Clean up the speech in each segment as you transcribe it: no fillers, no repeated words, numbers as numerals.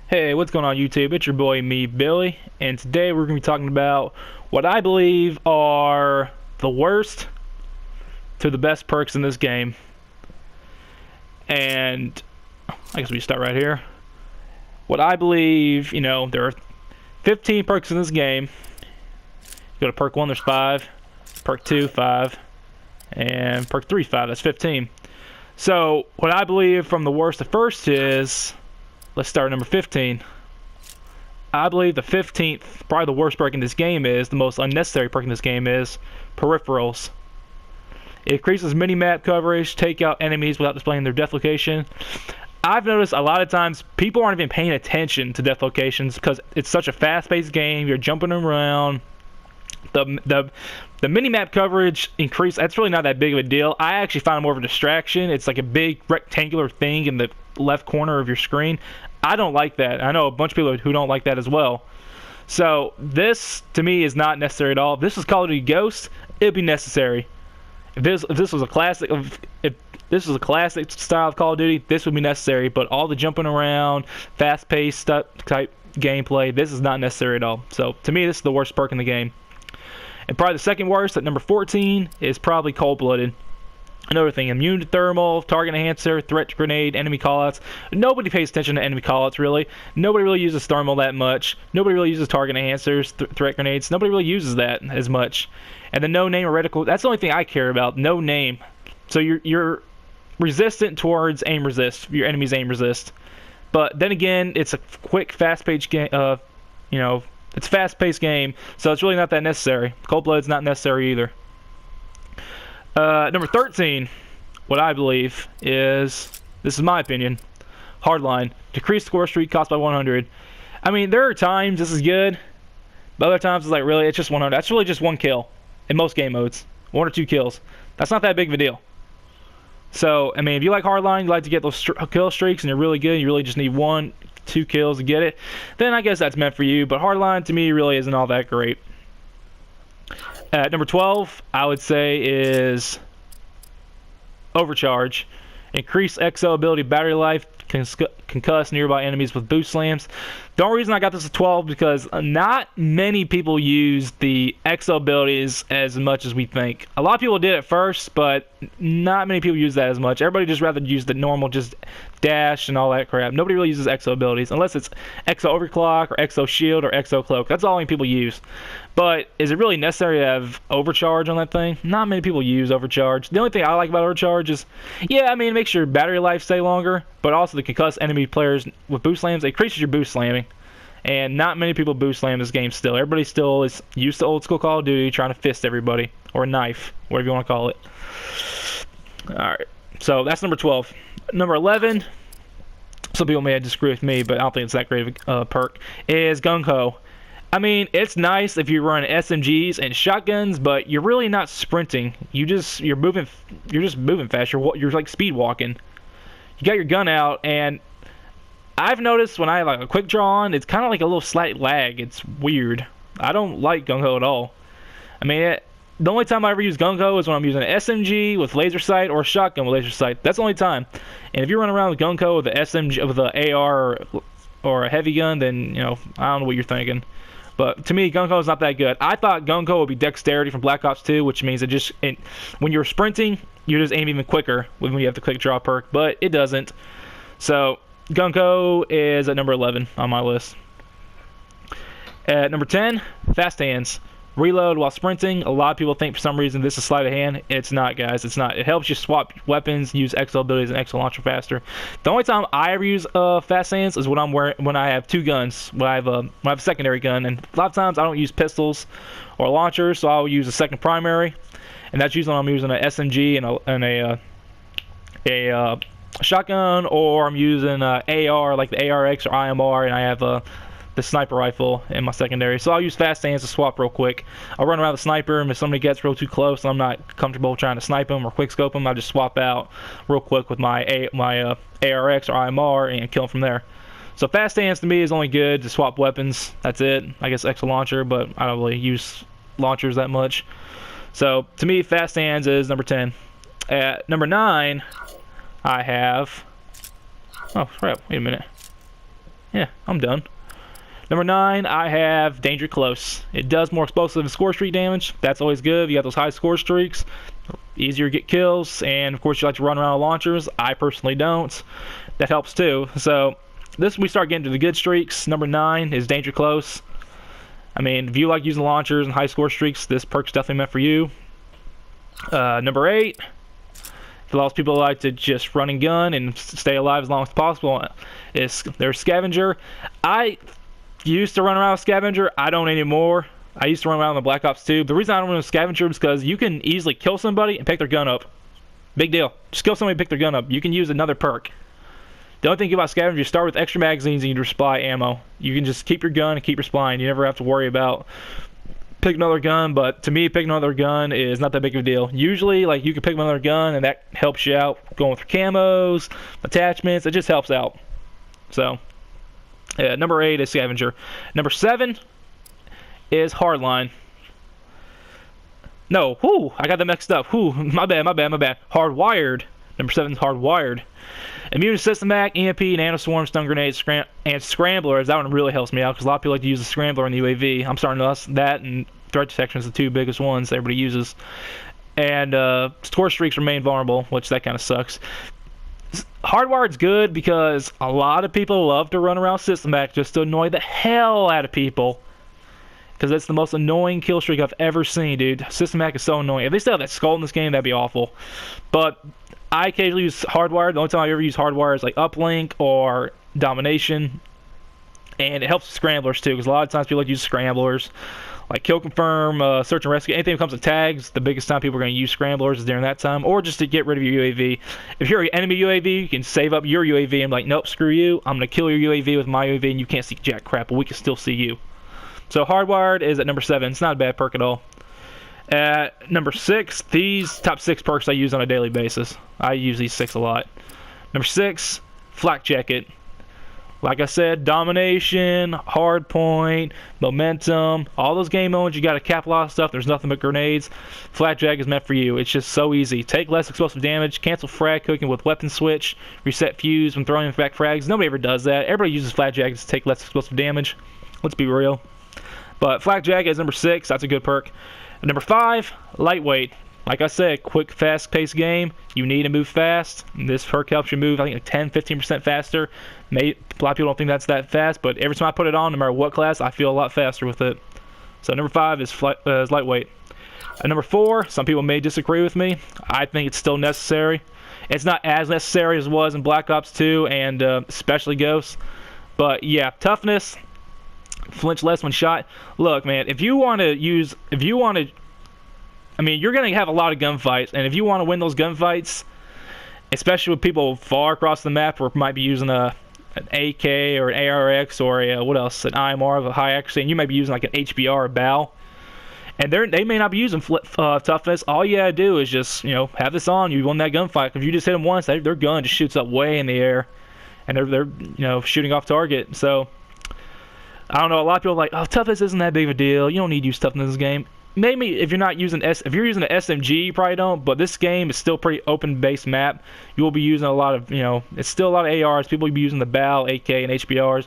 Hey, what's going on YouTube? It's your boy MeeBilly, and today we're going to be talking about what I believe are the worst to the best perks in this game. And I guess we start right here. What I believe, there are 15 perks in this game. Go to perk 1, there's 5. Perk 2, 5. And perk 3, 5. That's 15. So, what I believe from the worst to first is... Let's start at number 15. I believe the 15th, probably the worst perk in this game is, the most unnecessary perk in this game is, peripherals. It increases mini-map coverage, take out enemies without displaying their death location. I've noticed a lot of times people aren't even paying attention to death locations because it's such a fast-paced game, you're jumping around. The mini-map coverage increase, that's really not that big of a deal. I actually find it more of a distraction. It's like a big rectangular thing in the left corner of your screen. I don't like that. I know a bunch of people who don't like that as well. So this, to me, is not necessary at all. If this was Call of Duty Ghost, it'd be necessary. If this was a classic, if this was a classic style of Call of Duty, this would be necessary. But all the jumping around, fast-paced type gameplay, this is not necessary at all. So to me, this is the worst perk in the game. And probably the second worst, at number 14, is probably Cold-Blooded. Another thing, immune to thermal, target enhancer, threat grenade, enemy callouts. Nobody pays attention to enemy callouts, really. Nobody really uses thermal that much. Nobody really uses target enhancers, threat grenades. Nobody really uses that as much. And the no name or reticle, that's the only thing I care about, no name. So you're resistant towards aim resist, your enemy's aim resist. But then again, it's a quick, fast-paced game, it's a fast-paced game, so it's really not that necessary. Cold-Blooded's not necessary either. Number 13, what I believe is, this is my opinion, Hardline. Decrease score streak cost by 100. I mean, there are times this is good, but other times it's like, really, it's just 100. That's really just one kill in most game modes. 1 or 2 kills. That's not that big of a deal. So, I mean, if you like Hardline, you like to get those kill streaks, and you're really good, you really just need 1, 2 kills to get it, then I guess that's meant for you. But Hardline, to me, really isn't all that great. At number 12, I would say is Overcharge. Increase XO ability battery life, concuss nearby enemies with boost slams. The only reason I got this at 12 because not many people use the XO abilities as much as we think. A lot of people did at first, but not many people use that as much. Everybody just rather use the normal just dash and all that crap. Nobody really uses XO abilities unless it's XO overclock or XO shield or XO cloak. That's all people use. But is it really necessary to have overcharge on that thing? Not many people use overcharge. The only thing I like about overcharge is, yeah, I mean, it makes your battery life stay longer, but also to concuss enemy players with boost slams, it increases your boost slamming. And not many people boost slam this game still. Everybody still is used to old school Call of Duty, trying to fist everybody. Or knife, whatever you want to call it. Alright, so that's number 12. Number 11, some people may disagree with me, but I don't think it's that great of a perk, is Gung Ho. I mean, it's nice if you run SMGs and shotguns, but you're really not sprinting. You're just moving fast. You're like speed walking. You got your gun out, and I've noticed when I have like a quick draw on, it's kind of like a little slight lag. It's weird. I don't like Gung Ho at all. I mean, the only time I ever use Gung Ho is when I'm using an SMG with laser sight or a shotgun with laser sight. That's the only time. And if you run around with Gung Ho with the SMG, with the AR or a heavy gun, then I don't know what you're thinking. But to me, Gung Ho is not that good. I thought Gung Ho would be dexterity from Black Ops 2, which means when you're sprinting, you just aim even quicker when you have the quick draw perk, but it doesn't. So Gung Ho is at number 11 on my list. At number 10, Fast Hands. Reload while sprinting. A lot of people think for some reason this is sleight of hand. It's not, guys. It's not. It helps you swap weapons, use XL abilities, and XL launcher faster. The only time I ever use Fast Hands is when I have 2 guns. When I have a secondary gun, and a lot of times I don't use pistols or launchers, so I'll use a second primary, and that's usually when I'm using an SMG and a shotgun, or I'm using AR like the ARX or IMR, and I have the sniper rifle in my secondary. So I'll use Fast Hands to swap real quick. I'll run around the sniper, and if somebody gets real too close and I'm not comfortable trying to snipe them or quick scope them, I'll just swap out real quick with my ARX or IMR and kill them from there. So Fast Hands to me is only good to swap weapons. That's it. I guess extra launcher, but I don't really use launchers that much. So to me, Fast Hands is number 10. At number 9, I have... Oh, crap. Wait a minute. Yeah, I'm done. Number 9, I have Danger Close. It does more explosive and score streak damage. That's always good. You got those high score streaks. Easier to get kills. And, of course, you like to run around with launchers. I personally don't. That helps, too. So, we start getting to the good streaks. Number 9 is Danger Close. I mean, if you like using launchers and high score streaks, this perk's definitely meant for you. Number 8, for those people who like to just run and gun and stay alive as long as possible, is their Scavenger. I used to run around with Scavenger. I don't anymore. I used to run around with Black Ops 2. The reason I don't run with Scavenger is because you can easily kill somebody and pick their gun up. Big deal. Just kill somebody and pick their gun up. You can use another perk. The only thing about Scavenger, you start with extra magazines and you resupply ammo. You can just keep your gun and keep respawning. You never have to worry about pick another gun, but to me, picking another gun is not that big of a deal. Usually, like, you can pick another gun and that helps you out going through camos, attachments. It just helps out. So, number 8 is Scavenger. Number 7 is Hardline. No, I got that mixed up. My bad. Hardwired. Number 7 is Hardwired. Immune System Hack, EMP, Nanoswarm, Stun Grenades, and Scramblers. That one really helps me out because a lot of people like to use the Scrambler in the UAV. I'm starting to that and Threat Detection is the 2 biggest ones everybody uses. And score streaks remain vulnerable, which that kind of sucks. Hardwired's good because a lot of people love to run around System Hack just to annoy the hell out of people. Because it's the most annoying kill streak I've ever seen, dude. System Hack is so annoying. If they still have that skull in this game, that'd be awful. But I occasionally use Hardwired. The only time I ever use Hardwired is like Uplink or Domination. And it helps with Scramblers too, because a lot of times people like to use Scramblers. Like Kill Confirm, Search and Rescue, anything that comes with tags, the biggest time people are going to use Scramblers is during that time. Or just to get rid of your UAV. If you're an enemy UAV, you can save up your UAV and be like, nope, screw you. I'm going to kill your UAV with my UAV and you can't see jack crap, but we can still see you. So Hardwired is at number 7. It's not a bad perk at all. At number 6, these top 6 perks I use on a daily basis. I use these 6 a lot. Number 6, Flak Jacket. Like I said, Domination, Hardpoint, Momentum, all those game modes, you got to cap a lot of stuff. There's nothing but grenades. Flak Jacket is meant for you. It's just so easy. Take less explosive damage, cancel frag cooking with weapon switch, reset fuse when throwing back frags. Nobody ever does that. Everybody uses Flak Jackets to take less explosive damage. Let's be real. But Flak Jacket is number 6. That's a good perk. Number 5, Lightweight. Like I said, quick, fast-paced game. You need to move fast. This perk helps you move, I think, 10-15% faster. A lot of people don't think that's that fast, but every time I put it on, no matter what class, I feel a lot faster with it. So number 5 is Lightweight. Number 4, some people may disagree with me. I think it's still necessary. It's not as necessary as it was in Black Ops 2 and especially Ghosts. But yeah, toughness. Flinch less when shot. Look, man, I mean, you're going to have a lot of gunfights, and if you want to win those gunfights, especially with people far across the map who might be using an AK or an ARX or an IMR of a high accuracy, and you might be using like an HBR or BAL, and they may not be using toughness. All you gotta do is just, have this on. You won that gunfight. If you just hit them once, their gun just shoots up way in the air, and they're shooting off target. So I don't know. A lot of people are like, oh, toughness isn't that big of a deal. You don't need to use toughness in this game. Maybe if you're using an SMG, you probably don't. But this game is still pretty open-based map. You will be using a lot of, it's still a lot of ARs. People will be using the BAL, AK, and HBRs.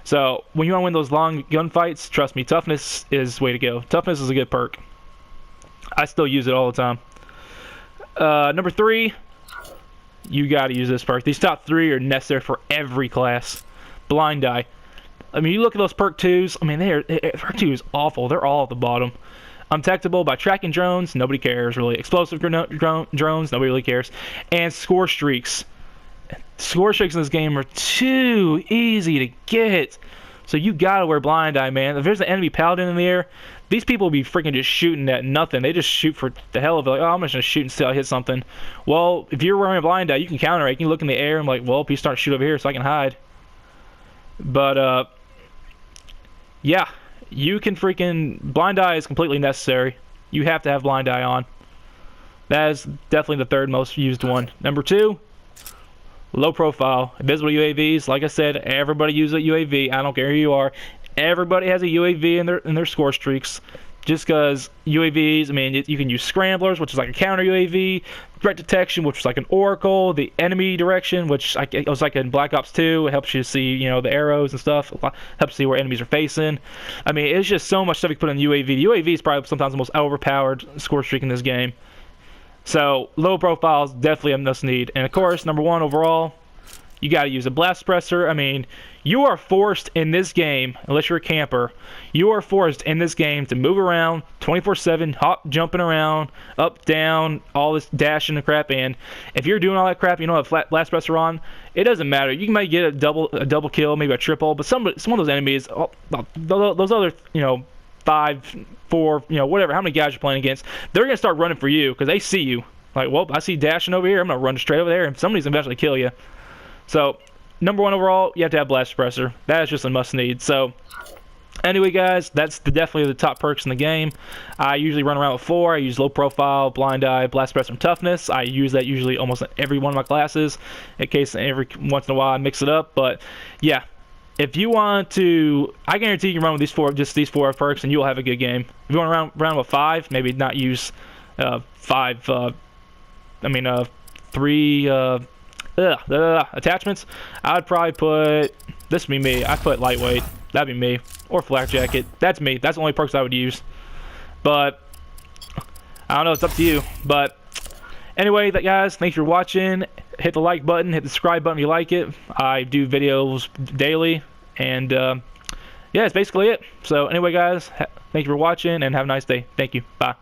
So when you want to win those long gunfights, trust me, toughness is the way to go. Toughness is a good perk. I still use it all the time. Number 3, you got to use this perk. These top 3 are necessary for every class. Blind Eye. I mean, you look at those perk 2s. I mean, perk 2 is awful. They're all at the bottom. Undetectable by tracking drones. Nobody cares, really. Explosive drones. Nobody really cares. And score streaks. Score streaks in this game are too easy to get. So you gotta wear Blind Eye, man. If there's an enemy paladin in the air, these people will be freaking just shooting at nothing. They just shoot for the hell of it. Like, oh, I'm just gonna shoot until I hit something. Well, if you're wearing a Blind Eye, you can counter it. You can look in the air and be like, well, please start to shoot over here so I can hide. But, yeah, you can Blind Eye is completely necessary. You have to have Blind Eye on. That is definitely the 3rd most used one. Number 2, low profile. Invisible UAVs. Like I said, everybody uses a UAV. I don't care who you are. Everybody has a UAV in their score streaks. Just because UAVs, I mean, you can use Scramblers, which is like a counter UAV. threat detection, which was like an oracle, the enemy direction, which it was like in Black Ops 2. It helps you see, you know, the arrows and stuff. It helps you see where enemies are facing. I mean, it's just so much stuff you can put in UAV. The UAV is probably sometimes the most overpowered score streak in this game. So low profile is definitely a must need. And of course, number one overall, you got to use a blast suppressor. I mean, you are forced in this game, unless you're a camper, you are forced in this game to move around 24/7, hop, jumping around, up, down, all this dashing and crap. And if you're doing all that crap, you know, a blast suppressor on, it doesn't matter. You might get a double kill, maybe a triple, but some of those enemies, those other, you know, 5, 4, you know, whatever, how many guys you're playing against, they're gonna start running for you because they see you. Like, well, I see dashing over here, I'm gonna run straight over there, and somebody's gonna eventually kill you. So, number one overall, you have to have blast suppressor. That is just a must need. So, anyway, guys, that's definitely the top perks in the game. I usually run around with 4. I use low profile, blind eye, blast suppressor, and toughness. I use that usually almost in every one of my classes. In case every once in a while I mix it up. But yeah, if you want to, I guarantee you can run with these four perks, and you'll have a good game. If you want to run with 5, maybe not use 3. Attachments, I would probably put, this would be me, I'd put lightweight, that'd be me, or flak jacket, that's me, that's the only perks I would use, but, I don't know, it's up to you, but, anyway, guys, thanks for watching, hit the like button, hit the subscribe button if you like it, I do videos daily, and, yeah, that's basically it, so, anyway, guys, thank you for watching, and have a nice day, thank you, bye.